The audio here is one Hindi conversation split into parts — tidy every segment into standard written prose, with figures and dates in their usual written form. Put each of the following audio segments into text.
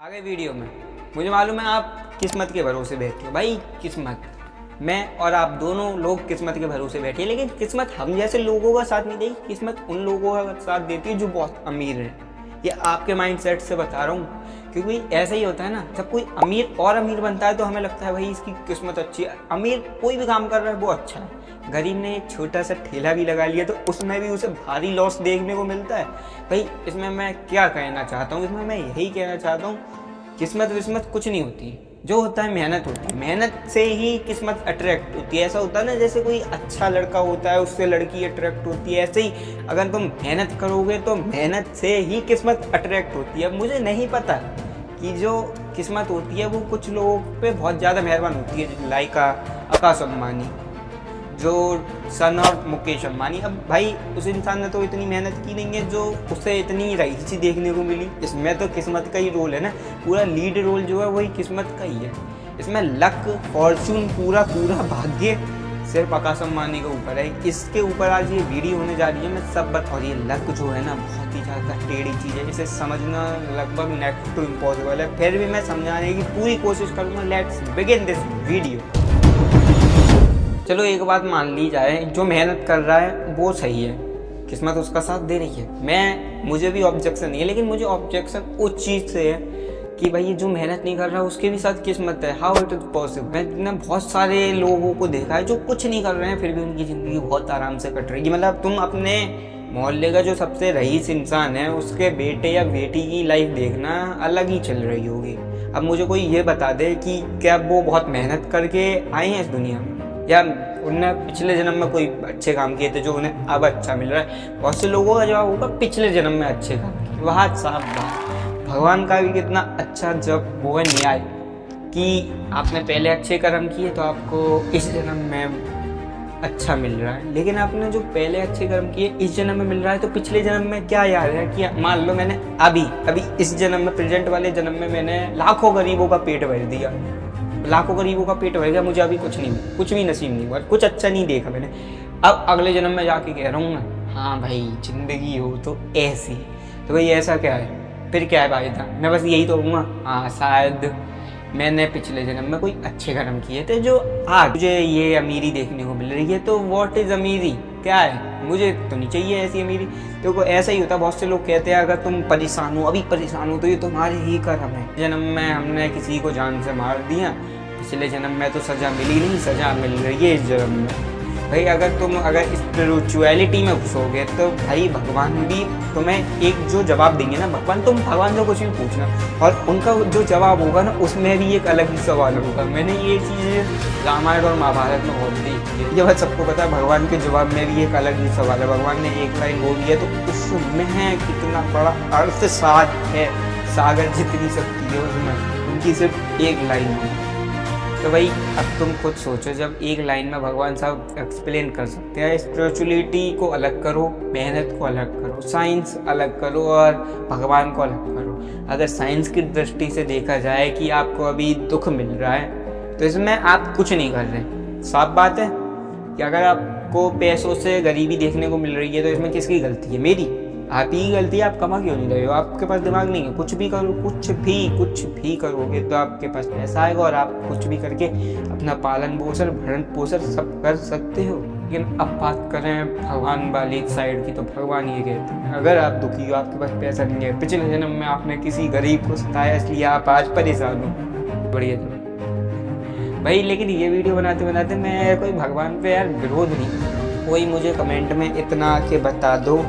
आगे वीडियो में मुझे मालूम है आप किस्मत के भरोसे बैठे हो। भाई किस्मत, मैं और आप दोनों लोग किस्मत के भरोसे बैठे हैं, लेकिन किस्मत हम जैसे लोगों का साथ नहीं देगी। किस्मत उन लोगों का साथ देती है जो बहुत अमीर हैं। ये आपके माइंडसेट से बता रहा हूँ, क्योंकि ऐसा ही होता है ना, जब कोई अमीर और अमीर बनता है तो हमें लगता है भाई इसकी किस्मत अच्छी है। अमीर कोई भी काम कर रहा है वो अच्छा है। गरीब ने एक छोटा सा ठेला भी लगा लिया तो उसमें भी उसे भारी लॉस देखने को मिलता है। भाई इसमें मैं क्या कहना चाहता हूँ, इसमें मैं यही कहना चाहता हूँ, किस्मत विस्मत कुछ नहीं होती, जो होता है मेहनत होती है। मेहनत से ही किस्मत अट्रैक्ट होती है। ऐसा होता है ना, जैसे कोई अच्छा लड़का होता है उससे लड़की अट्रैक्ट होती है, ऐसे ही अगर तुम मेहनत करोगे तो मेहनत से ही किस्मत अट्रैक्ट होती है। मुझे नहीं पता कि जो किस्मत होती है वो कुछ लोगों पे बहुत ज़्यादा मेहरबान होती है, लाइक आकाश अंबानी, जो सन ऑफ मुकेश अंबानी। अब भाई उस इंसान ने तो इतनी मेहनत की नहीं है जो उसे इतनी रईसी देखने को मिली। इसमें तो किस्मत का ही रोल है ना, पूरा लीड रोल जो है वही किस्मत का ही है। इसमें लक, फॉर्चून, पूरा भाग्य सिर्फ आकाश अंबानी के ऊपर है। इसके ऊपर आज ये वीडियो होने जा रही है, मैं सब बता। और ये लक जो है ना बहुत ही ज़्यादा टेढ़ी चीज़ है, इसे समझना लगभग नेक्स्ट टू इम्पॉसिबल है। फिर भी मैं समझाने की पूरी कोशिश करूँगा। Let's begin this video. चलो एक बात मान ली जाए, जो मेहनत कर रहा है वो सही है, किस्मत उसका साथ दे रही है। मुझे भी ऑब्जेक्शन नहीं है, लेकिन मुझे ऑब्जेक्शन उस चीज़ से है कि भाई जो मेहनत नहीं कर रहा उसके भी साथ किस्मत है। How it is possible. मैंने बहुत सारे लोगों को देखा है जो कुछ नहीं कर रहे हैं फिर भी उनकी ज़िंदगी बहुत आराम से कट रही है। मतलब तुम अपने मोहल्ले का जो सबसे रईस इंसान है उसके बेटे या बेटी की लाइफ देखना, अलग ही चल रही होगी। अब मुझे कोई ये बता दे कि क्या वो बहुत मेहनत करके आए हैं इस दुनिया में, या उनने पिछले जन्म में कोई अच्छे काम किए थे जो उन्हें अब अच्छा मिल रहा है। बहुत से लोगों का जवाब होगा पिछले जन्म में अच्छे काम किए। वहाँ साफ बात, भगवान का भी कितना अच्छा जब वो है न्याय कि आपने पहले अच्छे कर्म किए तो आपको इस जन्म में अच्छा मिल रहा है, लेकिन आपने जो पहले अच्छे कर्म किए इस जन्म में मिल रहा है तो पिछले जन्म में क्या याद है कि मान लो मैंने अभी इस जन्म में, प्रेजेंट वाले जन्म में मैंने लाखों गरीबों का पेट भर दिया, लाखों गरीबों का पेट भर गया, मुझे अभी कुछ भी नसीब नहीं हुआ, कुछ अच्छा नहीं देखा मैंने। अब अगले जन्म में जाके कह रहा हूँ मैं, हाँ भाई जिंदगी हो तो ऐसी, तो भाई ऐसा क्या है, फिर क्या है फायदा। मैं बस यही तो कहूँगा, हाँ शायद मैंने पिछले जन्म में कोई अच्छे कर्म किए थे जो आज मुझे ये अमीरी देखने को मिल रही है। तो व्हाट इज़ अमीरी, क्या है, मुझे तो नहीं चाहिए ऐसी अमीरी। तो ऐसा ही होता है, बहुत से लोग कहते हैं अगर तुम परेशान हो, अभी परेशान हो, तो ये तुम्हारे ही कर्म है। जन्म में हमने किसी को जान से मार दिया, पिछले जन्म में तो सज़ा मिली नहीं, सज़ा मिल रही है इस जन्म में। भाई अगर स्पिरिचुअलिटी में घुसोगे तो भाई भगवान भी तुम्हें एक जो जवाब देंगे ना, तुम भगवान से कुछ भी पूछना और उनका जो जवाब होगा ना उसमें भी एक अलग ही सवाल होगा। मैंने ये चीज़ रामायण और महाभारत में बहुत देखी है। ये बात सबको पता है, भगवान के जवाब में भी एक अलग ही सवाल है। भगवान ने एक लाइन बोल दिया तो उसमें कितना बड़ा अर्थ साध है, सागर जितनी शक्ति है उसमें, उनकी सिर्फ एक लाइन है। तो भाई अब तुम खुद सोचो, जब एक लाइन में भगवान साहब एक्सप्लेन कर सकते हैं, स्पिरिचुअलिटी को अलग करो, मेहनत को अलग करो, साइंस अलग करो और भगवान को अलग करो। अगर साइंस की दृष्टि से देखा जाए कि आपको अभी दुख मिल रहा है तो इसमें आप कुछ नहीं कर रहे। साफ बात है कि अगर आपको पैसों से गरीबी देखने को मिल रही है तो इसमें किसकी गलती है, मेरी, आप ही गलती है। आप कमा क्यों नहीं रहे हो, आपके पास दिमाग नहीं है। कुछ भी करो, कुछ भी करोगे तो आपके पास पैसा आएगा और आप कुछ भी करके अपना पालन पोषण, भरण पोषण सब कर सकते हो। लेकिन अब बात करें भगवान वाली साइड की, तो भगवान ये कहते हैं अगर आप दुखी हो, आपके पास पैसा नहीं है, पिछले जन्म में आपने किसी गरीब को सताया इसलिए आप आज परेशान हो, बढ़िया भाई। लेकिन ये वीडियो बनाते बनाते मैं कोई भगवान पे यार विरोध नहीं, कोई मुझे कमेंट में इतना आके बता दो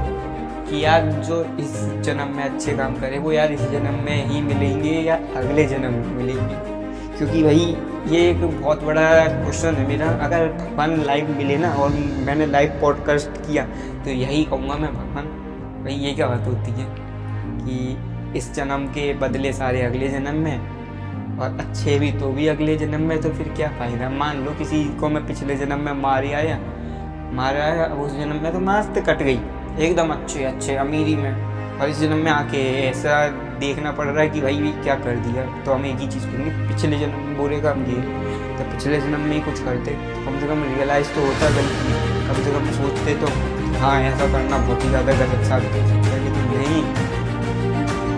कि यार जो इस जन्म में अच्छे काम करे वो यार इस जन्म में ही मिलेंगे या अगले जन्म में मिलेंगे। क्योंकि भाई ये एक बहुत बड़ा क्वेश्चन है मेरा। अगर भगवान लाइव मिले ना और मैंने लाइव पॉडकास्ट किया तो यही कहूँगा मैं, भगवान भाई ये क्या बात होती है कि इस जन्म के बदले सारे अगले जन्म में, और अच्छे भी तो भी अगले जन्म में, तो फिर क्या फ़ायदा। मान लो किसी को मैं पिछले जन्म में मारा आया, अब उस जन्म में तो मस्त कट गई एकदम अच्छे अमीरी में, और इस जन्म में आके ऐसा देखना पड़ रहा है कि भाई क्या कर दिया। तो हम एक ही चीज़ करेंगे, पिछले जन्म में बुरे काम किए तो पिछले जन्म में ही कुछ करते, कम से कम रियलाइज़ तो होता गलती, कम से कम सोचते तो हाँ ऐसा करना बहुत ही ज़्यादा गलत साबित हो सकता है। लेकिन नहीं,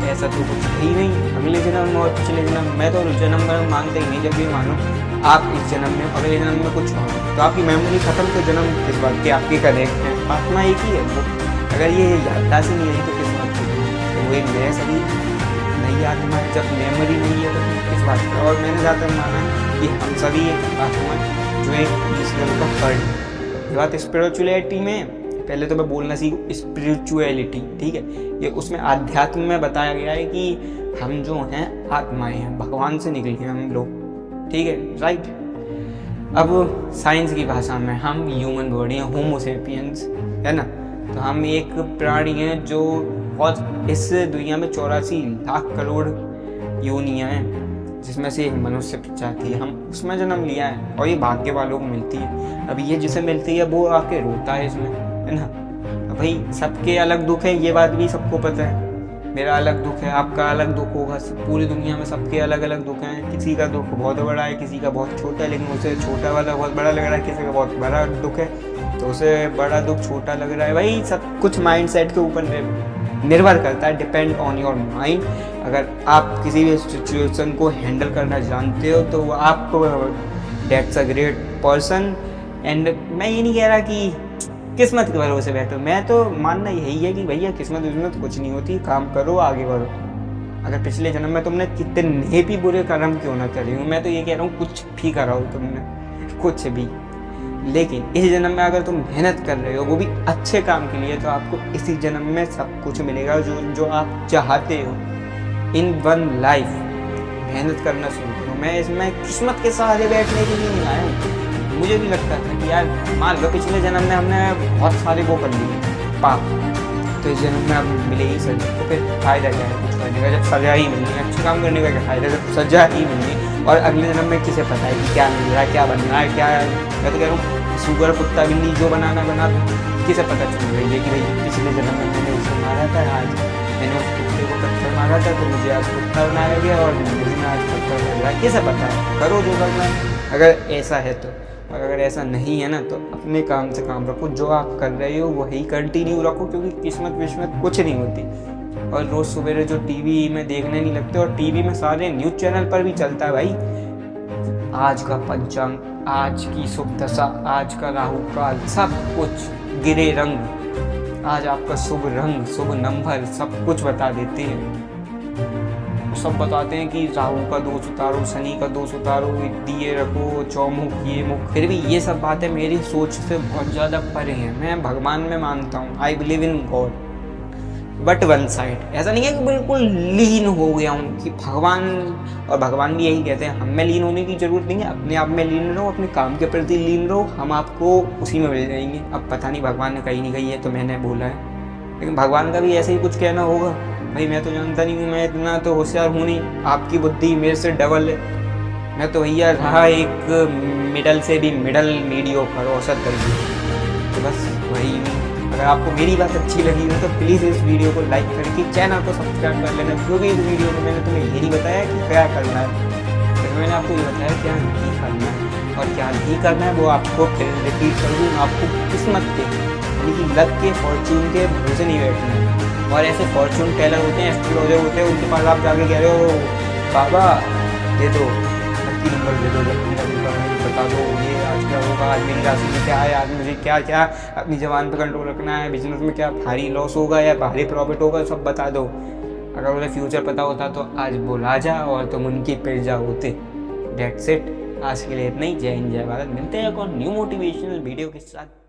ऐसा तो कुछ है ही नहीं, अगले जन्म और पिछले जन्म। मैं तो जन्म में मानते ही नहीं, जब भी मानो आप इस जन्म में अगले जन्म में कुछ हो तो आपकी मेमोरी खत्म, तो जन्म किस बात की, आपके कनेक्ट है, आत्मा एक ही है वो। अगर ये याददाश्त ही नहीं है तो किस बात की, तो वो एक नया सभी नई आत्मा है। जब मेमोरी नहीं है तो किस बात का। और मैंने ज़्यादातर माना है कि हम सभी एक आत्मा जो एक ईश्वर का फर्ड है। बात स्पिरिचुअलिटी में पहले तो मैं बोलना सीखूँ स्पिरिचुअलिटी, ठीक है, ये उसमें आध्यात्म में बताया गया है कि हम जो हैं आत्माएं हैं, भगवान से निकले हैं हम लोग, ठीक है, राइट। अब साइंस की भाषा में हम ह्यूमन बॉडी हैं, होमो सेपियंस, है ना। तो हम एक प्राणी हैं जो बहुत, इस दुनिया में 84 लाख करोड़ योनियाँ हैं, जिसमें से एक मनुष्य प्रजाति है, हम उसमें जन्म लिया है और ये भाग्य वालों को मिलती है। अब ये जिसे मिलती है वो आके रोता है इसमें, है ना। भाई सबके अलग दुख है, ये बात भी सबको पता है। मेरा अलग दुख है, आपका अलग दुख होगा, पूरी दुनिया में सबके अलग अलग दुख हैं। किसी का दुख बहुत बड़ा है, किसी का बहुत छोटा है, लेकिन उसे छोटा वाला बहुत बड़ा लग रहा है। किसी का बहुत बड़ा दुख है तो उसे बड़ा दुख छोटा लग रहा है। भाई सब कुछ माइंड सेट के ऊपर निर्भर करता है, डिपेंड ऑन योर माइंड। अगर आप किसी भी सिचुएशन को हैंडल करना जानते हो तो आपको that's a great person. And मैं ये नहीं कह रहा कि किस्मत के भरोसे बैठो, मैं तो मानना यही है कि भैया किस्मत विस्मत कुछ नहीं होती, काम करो आगे बढ़ो। अगर पिछले जन्म में तुमने कितने भी बुरे कर्म क्यों ना करे हो, मैं तो ये कह रहा हूँ कुछ भी करा हो तुमने, कुछ भी, लेकिन इस जन्म में अगर तुम मेहनत कर रहे हो वो भी अच्छे काम के लिए, तो आपको इसी जन्म में सब कुछ मिलेगा जो आप चाहते हो इन वन लाइफ। मेहनत करना शुरू करो। मैं इसमें किस्मत के सहारे बैठने के लिए नहीं आया हूँ। मुझे भी लगता था कि यार मान लो पिछले जन्म में हमने बहुत सारे वो कर लिए पाप, तो इस जन्म में अब मिले ही सजा, तो फिर फायदा क्या है कुछ करने का जब सजा ही मिलनी है। अच्छे काम करने का क्या फायदा जब सजा ही मिलनी है। और अगले जन्म में किसे पता है कि क्या मिल रहा है, क्या बन रहा है, क्या। मैं तो कह रहा हूँ सुगर कुत्ता बिल्ली जो बनाना बना दो, किसे पता चल रही है कि भाई पिछले जन्म में मैंने उसे मारा था, आज मैंने उस कुत्ते को पत्थर मारा था तो मुझे आज कुत्ता बनाया गया और मुझे आज पत्थर मिल रहा है। किसे पता है, करो जो करना है अगर ऐसा है तो। और अगर ऐसा नहीं है ना तो अपने काम से काम रखो, जो आप कर रहे हो वही कंटिन्यू रखो, क्योंकि किस्मत विस्मत कुछ नहीं होती। और रोज़ सवेरे जो टीवी में देखने नहीं लगते, और टीवी में सारे न्यूज़ चैनल पर भी चलता है भाई, आज का पंचांग, आज की शुभ दशा, आज का राहु काल, सब कुछ गिरे रंग, आज आपका शुभ रंग, शुभ नंबर, सब कुछ बता देते हैं। सब बताते हैं कि राहु का दोष उतारो, शनि का दोष उतारो, दिए रखो, चौमुख ये मुख। फिर भी ये सब बातें मेरी सोच से बहुत ज़्यादा परे हैं। मैं भगवान में मानता हूँ, I believe in God, but one side. ऐसा नहीं है कि बिल्कुल लीन हो गया हूँ कि भगवान, और भगवान भी यही कहते हैं हमें लीन होने की जरूरत नहीं है, अपने आप में लीन रहो, अपने काम के प्रति लीन रहो, हम आपको उसी में मिल जाएंगे। अब पता नहीं भगवान ने कही नहीं कही है तो मैंने बोला है, लेकिन भगवान का भी ऐसे ही कुछ कहना होगा। भाई मैं तो जानता नहीं हूँ, मैं इतना तो होशियार हूँ नहीं, आपकी बुद्धि मेरे से डबल है। मैं तो भैया रहा एक मिडल से भी मिडल मीडियोकर औसत दर्जे। तो बस वही। अगर आपको मेरी बात अच्छी लगी हो तो प्लीज़ इस वीडियो को लाइक करके चैनल को सब्सक्राइब कर लेना, क्योंकि इस वीडियो में मैंने तुम्हें ये नहीं बताया कि क्या करना है, लेकिन मैंने आपको ये बताया क्या नहीं करना है। और क्या नहीं करना है वो आपको फिर रिपीट कर दूँ, आपको किस्मत के यानी कि लक के, फॉर्चून के भरोसे नहीं बैठना है। और ऐसे फॉर्चून टेलर होते हैं, एस्ट्रोलॉजर होते हैं, उनके पास आप जाके कह रहे हो बाबा दे दो लक्की नंबर, दे दो लक्की नंबर, बता दो ये आज क्या होगा, आज मेरी राशि में क्या है, आज मुझे क्या क्या अपनी जबान पर कंट्रोल रखना है, बिजनेस में क्या भारी लॉस होगा या भारी प्रॉफिट होगा, सब बता दो। अगर उन्हें फ्यूचर पता होता तो आज बुला जा और तुम उनकी पिर्जा होते। डेट्स इट, आज के लिए इतना ही। जय हिंद, जय भारत। मिलते हैं एक और न्यू मोटिवेशनल वीडियो के साथ।